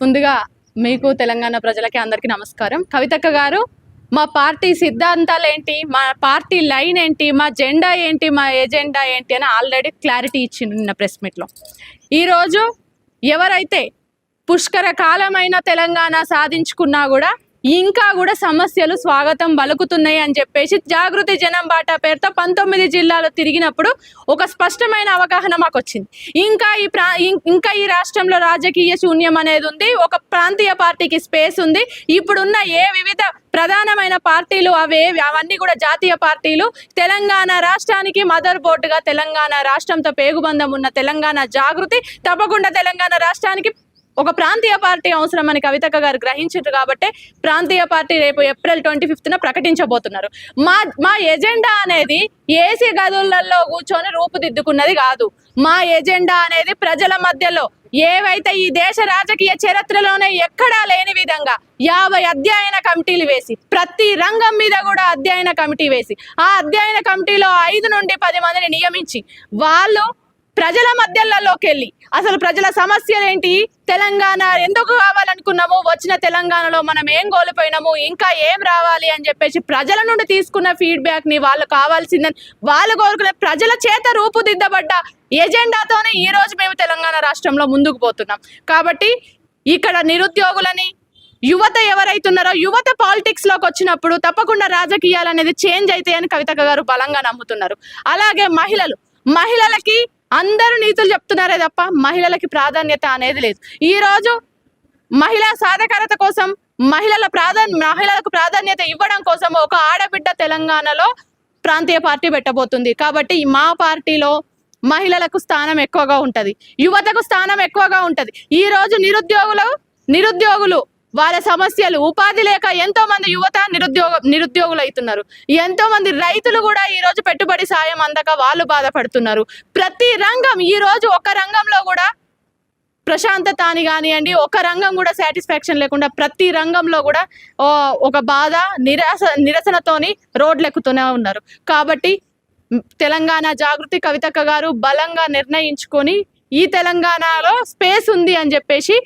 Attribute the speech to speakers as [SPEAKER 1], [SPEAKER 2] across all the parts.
[SPEAKER 1] ముందుగా మీకు తెలంగాణ ప్రజలకి అందరికీ నమస్కారం. కవితక్క గారు, మా పార్టీ సిద్ధాంతాలు ఏంటి, మా పార్టీ లైన్ ఏంటి, మా జెండా ఏంటి, మా ఎజెండా ఏంటి అని ఆల్రెడీ క్లారిటీ ఇచ్చింది నిన్న ప్రెస్ మీట్లో. ఈరోజు ఎవరైతే పుష్కర కాలమైన తెలంగాణ సాధించుకున్నా కూడా ఇంకా కూడా సమస్యలు స్వాగతం పలుకుతున్నాయి అని చెప్పేసి జాగృతి జనం బాటా పేరుతో 19 జిల్లాలు తిరిగినప్పుడు ఒక స్పష్టమైన అవగాహన మాకు వచ్చింది. ఇంకా ఈ రాష్ట్రంలో రాజకీయ శూన్యం అనేది ఉంది. ఒక ప్రాంతీయ పార్టీకి స్పేస్ ఉంది. ఇప్పుడున్న వివిధ ప్రధానమైన పార్టీలు అవన్నీ కూడా జాతీయ పార్టీలు. తెలంగాణ రాష్ట్రానికి మదర్ బోర్డుగా తెలంగాణ రాష్ట్రంతో పేగుబంధం ఉన్న తెలంగాణ జాగృతి తప్పకుండా తెలంగాణ రాష్ట్రానికి ఒక ప్రాంతీయ పార్టీ అవసరమని కవితక్క గారు గ్రహించారు. కాబట్టి ప్రాంతీయ పార్టీ రేపు ఏప్రిల్ 25న ప్రకటించబోతున్నారు. మా ఎజెండా అనేది ఏసీ గదులలో కూర్చొని రూపుదిద్దుకున్నది కాదు. మా ఎజెండా అనేది ప్రజల మధ్యలో ఏవైతే ఈ దేశ రాజకీయ చరిత్రలోనే ఎక్కడా లేని విధంగా 50 అధ్యయన కమిటీలు వేసి, ప్రతి రంగం మీద కూడా అధ్యయన కమిటీ వేసి, ఆ అధ్యయన కమిటీలో 5 నుండి 10 మందిని నియమించి వాళ్ళు ప్రజల మధ్యలోకి వెళ్ళి అసలు ప్రజల సమస్యలు ఏంటి, తెలంగాణ ఎందుకు కావాలనుకున్నాము, వచ్చిన తెలంగాణలో మనం ఏం కోల్పోయినాము, ఇంకా ఏం రావాలి అని చెప్పేసి ప్రజల నుండి తీసుకున్న ఫీడ్బ్యాక్ ని వాళ్ళు కావాల్సిందని వాళ్ళు కోరుకునే ప్రజల చేత రూపుదిద్దబడ్డ ఎజెండాతోనే ఈ రోజు మేము తెలంగాణ రాష్ట్రంలో ముందుకు పోతున్నాం. కాబట్టి ఇక్కడ నిరుద్యోగులని, యువత ఎవరైతున్నారో యువత పాలిటిక్స్ లోకి వచ్చినప్పుడు తప్పకుండా రాజకీయాలు అనేది చేంజ్ అవుతాయని కవితక్క గారు బలంగా నమ్ముతున్నారు. అలాగే మహిళలకి అందరూ నీతులు చెప్తున్నారే తప్ప మహిళలకి ప్రాధాన్యత అనేది లేదు. ఈ రోజు మహిళా సాధికారత కోసం, మహిళలకు ప్రాధాన్యత ఇవ్వడం కోసం ఒక ఆడబిడ్డ తెలంగాణలో ప్రాంతీయ పార్టీ పెట్టబోతుంది. కాబట్టి మా పార్టీలో మహిళలకు స్థానం ఎక్కువగా ఉంటది, యువతకు స్థానం ఎక్కువగా ఉంటది. ఈ రోజు నిరుద్యోగులు వాళ్ళ సమస్యలు, ఉపాధి లేక ఎంతో మంది యువత నిరుద్యోగులు అవుతున్నారు. ఎంతో మంది రైతులు కూడా ఈ రోజు పెట్టుబడి సాయం అందక వాళ్ళు బాధపడుతున్నారు. ప్రతి రంగం ఈ రోజు ఒక రంగంలో కూడా ప్రశాంతత అని కానివ్వండి, ఒక రంగం కూడా సాటిస్ఫాక్షన్ లేకుండా ప్రతి రంగంలో కూడా ఒక బాధ, నిరసనతోని రోడ్లు ఎక్కుతూనే ఉన్నారు. కాబట్టి తెలంగాణ జాగృతి కవితక్క గారు బలంగా నిర్ణయించుకొని ఈ తెలంగాణలో స్పేస్ ఉంది అని చెప్పేసి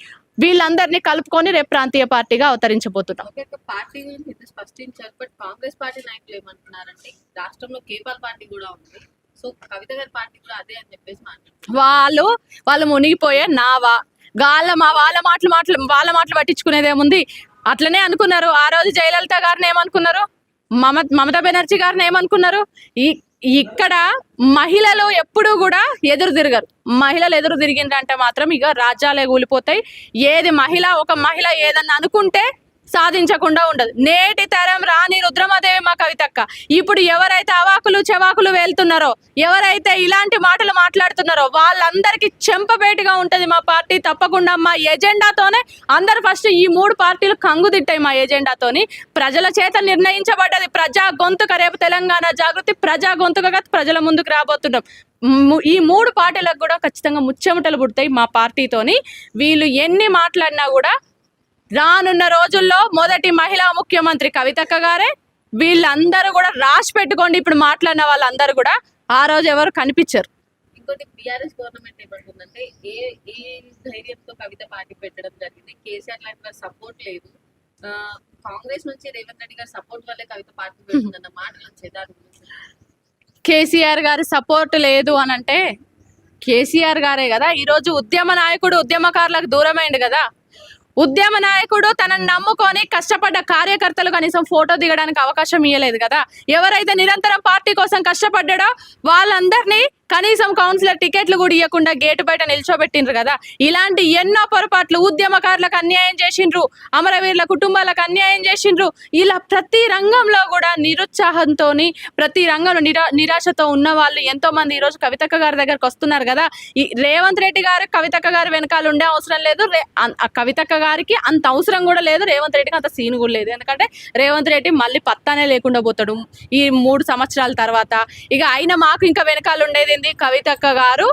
[SPEAKER 1] వీళ్ళందరినీ కలుపుకొని రేపు ప్రాంతీయ పార్టీగా అవతరించబోతున్నాం.
[SPEAKER 2] పార్టీ గురించి ఇంత స్పష్టించారు, బట్ కాంగ్రెస్ పార్టీ నాయకులు ఏమంటున్నారంటే రాష్ట్రంలో కేపాల్ పార్టీ కూడా ఉంది, సో కవిత గారి పార్టీ కూడా అదే అని చెప్పేసి మాట్లాడుతున్నారు.
[SPEAKER 1] వాళ్ళు మునిగిపోయే నావా వాళ్ళ మాటలు పట్టించుకునేదేముంది. అట్లనే అనుకున్నారు. ఆ రోజు జయలలిత గారిని ఏమనుకున్నారు, మమతా బెనర్జీ గారిని ఏమనుకున్నారు. ఇక్కడ మహిళలు ఎప్పుడూ కూడా ఎదురు తిరగరు. మహిళలు ఎదురు తిరిగిందంటే మాత్రం ఇక రాజ్యాలే కూలిపోతాయి. ఒక మహిళ ఏదన్నా అనుకుంటే సాధించకుండా ఉండదు. నేటి తరం రాణి రుద్రమదేవి మా కవితక్క. ఇప్పుడు ఎవరైతే అవాకులు చెవాకులు వెళ్తున్నారో, ఎవరైతే ఇలాంటి మాటలు మాట్లాడుతున్నారో వాళ్ళందరికీ చెంపబేటిగా ఉంటది మా పార్టీ. తప్పకుండా మా ఎజెండాతోనే అందరు ఫస్ట్ ఈ 3 పార్టీలు కంగుదిట్టాయి. మా ఎజెండాతోని ప్రజల చేత నిర్ణయించబడ్డది. ప్రజా గొంతుక, రేపు తెలంగాణ జాగృతి ప్రజా గొంతుకగా ప్రజల ముందుకు రాబోతున్నాం. ఈ 3 పార్టీలకు కూడా ఖచ్చితంగా ముచ్చెమటలు పుడతాయి మా పార్టీతోని. వీళ్ళు ఎన్ని మాట్లాడినా కూడా రానున్న రోజుల్లో మొదటి మహిళా ముఖ్యమంత్రి కవితక్క గారే. వీళ్ళందరూ కూడా రాసి పెట్టుకోండి. ఇప్పుడు మాట్లాడిన వాళ్ళందరూ కూడా ఆ రోజు ఎవరు కనిపించరు.
[SPEAKER 2] ఇంకోటి బీఆర్ఎస్ గవర్నమెంట్ ఏమంటుందంటే ఏ ధైర్యంతో కవిత పార్టీ పెట్టడం జరిగింది, కేసీఆర్ లాంటి వారి సపోర్ట్ లేదు, కాంగ్రెస్ నుంచి రేవంత్ రెడ్డి గారి సపోర్ట్ వల్లే కవిత పార్టీ పెడుతుందన్న మాటలు వచ్చే. దాని గురించి
[SPEAKER 1] కేసీఆర్ గారి సపోర్ట్ లేదు అని అంటే కేసీఆర్ గారే కదా ఈరోజు ఉద్యమ నాయకుడు, ఉద్యమకారులకు దూరమైంది కదా. ఉద్యమ నాయకుడు తనని నమ్ముకొని కష్టపడ్డ కార్యకర్తలు కనీసం ఫోటో దిగడానికి అవకాశం ఇవ్వలేదు కదా. ఎవరైతే నిరంతరం పార్టీ కోసం కష్టపడ్డాడో వాళ్ళందరినీ కనీసం కౌన్సిలర్ టికెట్లు కూడా ఇవ్వకుండా గేటు బయట నిల్చోబెట్టిండ్రు కదా. ఇలాంటి ఎన్నో పొరపాట్లు, ఉద్యమకారులకు అన్యాయం చేసిండ్రు, అమరవీరుల కుటుంబాలకు అన్యాయం చేసిండ్రు. ఇలా ప్రతి రంగంలో కూడా నిరుత్సాహంతో, ప్రతి రంగంలో నిరాశతో ఉన్న వాళ్ళు ఎంతో మంది ఈరోజు కవితక్క గారి దగ్గరకు వస్తున్నారు కదా. ఈ రేవంత్ రెడ్డి గారు కవితక్క గారి వెనకాల ఉండే అవసరం లేదు. కవితక్క గారికి అంత అవసరం కూడా లేదు. రేవంత్ రెడ్డికి అంత సీన్ కూడా లేదు. ఎందుకంటే రేవంత్ రెడ్డి మళ్ళీ పత్తానే లేకుండా పోతాడు ఈ 3 సంవత్సరాల తర్వాత. ఇక అయినా మాకు ఇంకా వెనకాల ఉండేది కవితక్క గారు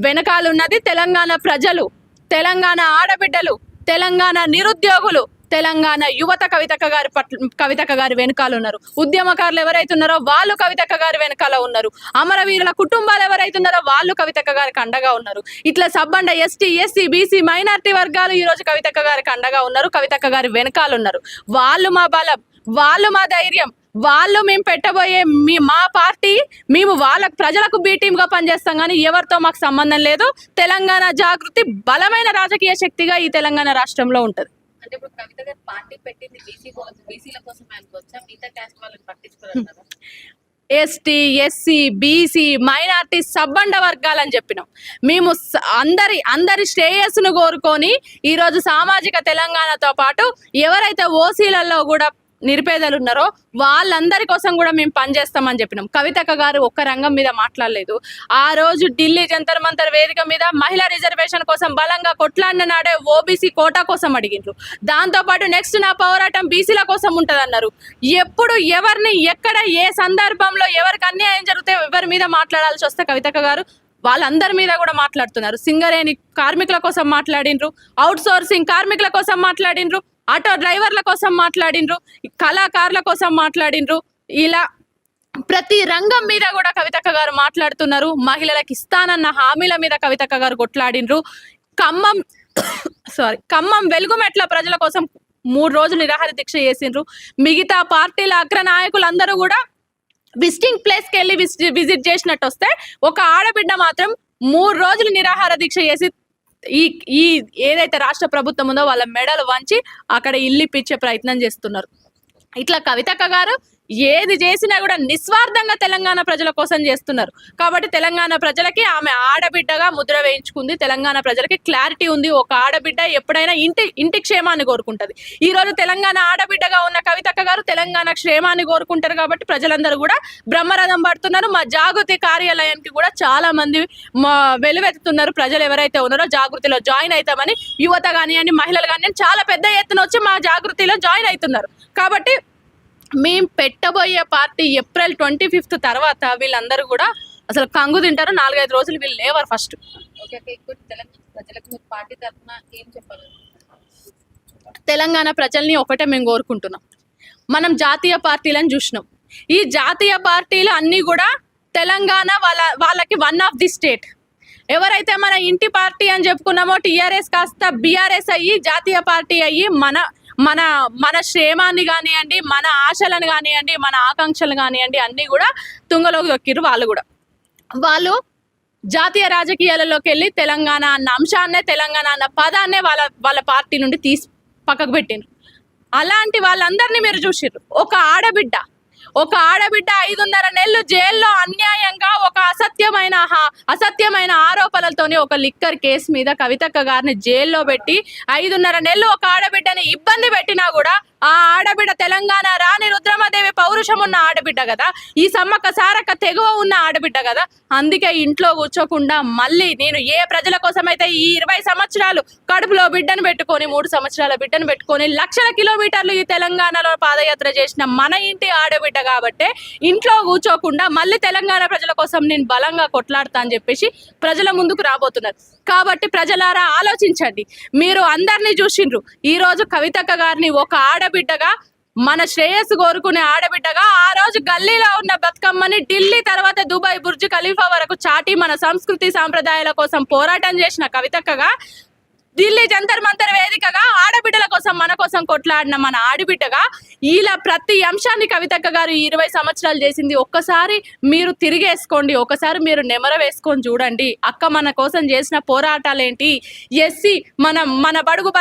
[SPEAKER 1] వెనకాలన్నది తెలంగాణ ప్రజలు, తెలంగాణ ఆడబిడ్డలు, తెలంగాణ నిరుద్యోగులు, తెలంగాణ యువత కవితక్క గారి వెనకాల ఉన్నారు. ఉద్యమకారులు ఎవరైతే ఉన్నారో వాళ్ళు కవితక్క గారి వెనకాల ఉన్నారు. అమరవీరుల కుటుంబాలు ఎవరైతే ఉన్నారో వాళ్ళు కవితక్క గారికి అండగా ఉన్నారు. ఇట్లా సబ్బండ ఎస్టీ, ఎస్సీ, బీసీ, మైనారిటీ వర్గాలు ఈ రోజు కవితక్క గారికి అండగా ఉన్నారు, కవితక్క గారి వెనకాల ఉన్నారు. వాళ్ళు మా బలం, వాళ్ళు మా ధైర్యం, వాళ్ళు మేము పెట్టబోయే మా పార్టీ, మేము వాళ్ళ ప్రజలకు బీ టీమ్ గా పనిచేస్తాం, కానీ ఎవరితో మాకు సంబంధం లేదు. తెలంగాణ జాగృతి బలమైన రాజకీయ శక్తిగా ఈ తెలంగాణ రాష్ట్రంలో ఉంటది.
[SPEAKER 2] అంటే ఇప్పుడు కవిత గారు పార్టీ పెట్టింది బీసీల కోసం అనుకోవచ్చా? మిగతా క్యాస్ట్ వాళ్ళని పట్టించుకోరు.
[SPEAKER 1] ఎస్టీ, ఎస్సీ, బీసీ, మైనార్టీ, సబ్బండ వర్గాలని చెప్పినాం. మేము అందరి శ్రేయస్సును కోరుకొని ఈరోజు సామాజిక తెలంగాణతో పాటు ఎవరైతే ఓసీలలో కూడా నిరుపేదలు ఉన్నారో వాళ్ళందరి కోసం కూడా మేము పనిచేస్తామని చెప్పినాం. కవితక్క గారు ఒక్క రంగం మీద మాట్లాడలేదు. ఆ రోజు ఢిల్లీ జంతర్ మంతర్ వేదిక మీద మహిళా రిజర్వేషన్ కోసం బలంగా కొట్లాడిన నాడే ఓబీసీ కోటా కోసం అడిగిండ్రు. దాంతోపాటు నెక్స్ట్ నా పోరాటం బీసీల కోసం ఉంటుంది అన్నారు. ఎప్పుడు ఎవరిని ఎక్కడ ఏ సందర్భంలో ఎవరికి అన్యాయం జరిగితే ఎవరి మీద మాట్లాడాల్సి వస్తే కవితక్క గారు వాళ్ళందరి మీద కూడా మాట్లాడుతున్నారు. సింగరేణి కార్మికుల కోసం మాట్లాడిండ్రు, అవుట్ సోర్సింగ్ కార్మికుల కోసం మాట్లాడిండ్రు, ఆటో డ్రైవర్ల కోసం మాట్లాడిండ్రు, కళాకారుల కోసం మాట్లాడిండ్రు. ఇలా ప్రతి రంగం మీద కూడా కవితక్క గారు మాట్లాడుతున్నారు. మహిళలకు ఇస్తానన్న హామీల మీద కవితక్క గారు కొట్లాడిండ్రు. ఖమ్మం వెలుగుమెట్ల ప్రజల కోసం 3 రోజులు నిరాహార దీక్ష చేసిండ్రు. మిగతా పార్టీల అగ్ర నాయకులందరూ కూడా విజిటింగ్ ప్లేస్కి వెళ్ళి విజిట్ చేసినట్టు వస్తే ఒక ఆడబిడ్డ మాత్రం 3 రోజులు నిరాహార దీక్ష చేసి ఈ ఏదైతే రాష్ట్ర ప్రభుత్వం ఉందో వాళ్ళ మెడలు వంచి అక్కడ ఇల్లిపిచ్చే ప్రయత్నం చేస్తున్నారు. ఇట్లా కవితక్క గారు ఏది చేసినా కూడా నిస్వార్థంగా తెలంగాణ ప్రజల కోసం చేస్తున్నారు. కాబట్టి తెలంగాణ ప్రజలకి ఆమె ఆడబిడ్డగా ముద్ర వేయించుకుంది. తెలంగాణ ప్రజలకి క్లారిటీ ఉంది. ఒక ఆడబిడ్డ ఎప్పుడైనా ఇంటి క్షేమాన్ని కోరుకుంటది. ఈ రోజు తెలంగాణ ఆడబిడ్డగా ఉన్న కవితక్క గారు తెలంగాణ క్షేమాన్ని కోరుకుంటారు. కాబట్టి ప్రజలందరూ కూడా బ్రహ్మరథం పడుతున్నారు. మా జాగృతి కార్యాలయానికి కూడా చాలా మంది వెలువెత్తుతున్నారు. ప్రజలు ఎవరైతే ఉన్నారో జాగృతిలో జాయిన్ అవుతామని యువత కానివ్వండి, మహిళలు కానివ్వండి చాలా పెద్ద ఎత్తున వచ్చి మా జాగృతిలో జాయిన్ అవుతున్నారు. కాబట్టి మేము పెట్టబోయే పార్టీ ఏప్రిల్ 25 తర్వాత వీళ్ళందరూ కూడా అసలు కంగు తింటారు. 4-5 రోజులు వీళ్ళు లేవరు. ఫస్ట్ తెలంగాణ ప్రజల్ని ఒకటే మేము కోరుకుంటున్నాం. మనం జాతీయ పార్టీలను చూసినాం. ఈ జాతీయ పార్టీలు అన్నీ కూడా తెలంగాణ వాళ్ళకి వన్ ఆఫ్ ది స్టేట్. ఎవరైతే మన ఇంటి పార్టీ అని చెప్పుకున్నామో టీఆర్ఎస్ కాస్త బీఆర్ఎస్ అయ్యి జాతీయ పార్టీ అయ్యి మన క్షేమాన్ని కానివ్వండి, మన ఆశలను కానివ్వండి, మన ఆకాంక్షలు కానివ్వండి అన్నీ కూడా తుంగలోకి దొక్కిరు. వాళ్ళు జాతీయ రాజకీయాలలోకి వెళ్ళి తెలంగాణ అన్న అంశాన్నే, తెలంగాణ అన్న పదాన్నే వాళ్ళ పార్టీ నుండి తీసి పక్కకు పెట్టిండ్రు. అలాంటి వాళ్ళందరినీ మీరు చూసిర్రు. ఒక ఆడబిడ్డ 5.5 నెలలు జైల్లో అన్యాయంగా ఒక అసత్యమైన ఆరోపణలతోని ఒక లిక్కర్ కేసు మీద కవితక్క గారిని జైల్లో పెట్టి 5.5 నెలలు ఒక ఆడబిడ్డని ఇబ్బంది పెట్టినా కూడా ఆ ఆడబిడ్డ తెలంగాణ రాణి రుద్రమదేవి పౌరుషం ఉన్న ఆడబిడ్డ కదా, ఈ సమ్మక్క సారక్క తెగువ ఉన్న ఆడబిడ్డ కదా. అందుకే ఇంట్లో కూర్చోకుండా మళ్ళీ నేను ఏ ప్రజల కోసమైతే ఈ 20 సంవత్సరాలు కడుపులో బిడ్డను పెట్టుకొని 3 సంవత్సరాల బిడ్డను పెట్టుకొని లక్షల కిలోమీటర్లు ఈ తెలంగాణలో పాదయాత్ర చేసిన మన ఇంటి ఆడబిడ్డ కాబట్టి ఇంట్లో కూర్చోకుండా మళ్ళీ తెలంగాణ ప్రజల కోసం నేను బలంగా కొట్లాడతా అని చెప్పేసి ప్రజల ముందుకు రాబోతున్నారు. కాబట్టి ప్రజలారా ఆలోచించండి. మీరు అందరినీ చూసిండ్రు. ఈ రోజు కవితక్క గారిని ఒక ఆడబిడ్డగా, మన శ్రేయస్సు కోరుకునే ఆడబిడ్డగా ఆ రోజు గల్లీలో ఉన్న బతుకమ్మని ఢిల్లీ తర్వాత దుబాయ్ బుర్జ్ ఖలీఫా వరకు చాటి మన సంస్కృతి సాంప్రదాయాల కోసం పోరాటం చేసిన కవితక్కగా, ఢిల్లీ జంతర్ మంతర్ వేదికగా ఆడబిడ్డల కోసం మన కోసం కొట్లాడిన మన ఆడబిడ్డగా, ఇలా ప్రతి అంశాన్ని కవితక్క గారు 20 సంవత్సరాలు చేసింది. ఒక్కసారి మీరు తిరిగేసుకోండి, ఒకసారి మీరు నెమర వేసుకొని చూడండి. అక్క మన కోసం చేసిన పోరాటాలేంటి, ఎస్సీ మన బడుగు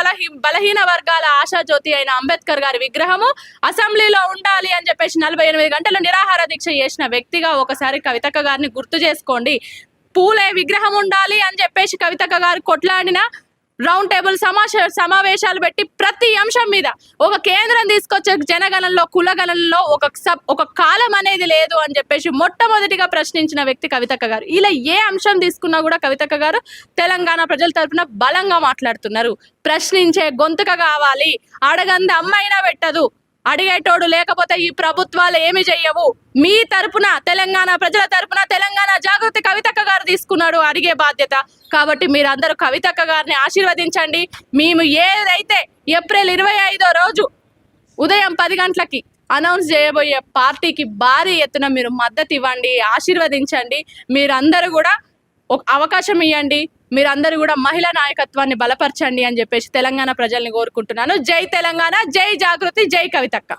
[SPEAKER 1] బలహీన వర్గాల ఆశాజ్యోతి అయిన అంబేద్కర్ గారి విగ్రహము అసెంబ్లీలో ఉండాలి అని చెప్పేసి 48 గంటలు నిరాహార దీక్ష చేసిన వ్యక్తిగా ఒకసారి కవితక్క గారిని గుర్తు చేసుకోండి. పూలే విగ్రహం ఉండాలి అని చెప్పేసి కవితక్క గారు కొట్లాడిన రౌండ్ టేబుల్ సమావేశాలు పెట్టి ప్రతి అంశం మీద ఒక కేంద్రం తీసుకొచ్చే జనగణనలో, కులగణనలో ఒక కాలం అనేది లేదు అని చెప్పేసి మొట్టమొదటిగా ప్రశ్నించిన వ్యక్తి కవితక్క గారు. ఇలా ఏ అంశం తీసుకున్నా కూడా కవితక్క గారు తెలంగాణ ప్రజల తరఫున బలంగా మాట్లాడుతున్నారు. ప్రశ్నించే గొంతుక కావాలి. అడగంది అమ్మైనా పెట్టదు, అడిగేటోడు లేకపోతే ఈ ప్రభుత్వాలు ఏమి చెయ్యవు. మీ తరపున తెలంగాణ ప్రజల తరపున తెలంగాణ జాగృతి కవితక్క గారు తీసుకున్నాడు అడిగే బాధ్యత. కాబట్టి మీరందరూ కవితక్క గారిని ఆశీర్వదించండి. మేము ఏదైతే ఏప్రిల్ 25వ రోజు ఉదయం 10 గంటలకి అనౌన్స్ చేయబోయే పార్టీకి భారీ ఎత్తున మీరు మద్దతు ఇవ్వండి, ఆశీర్వదించండి. మీరందరూ కూడా ఒక అవకాశం ఇవ్వండి. మీరందరూ కూడా మహిళా నాయకత్వాన్ని బలపరచండి అని చెప్పేసి తెలంగాణ ప్రజల్ని కోరుకుంటున్నాను. జై తెలంగాణ, జై జాగృతి, జై కవితక్క.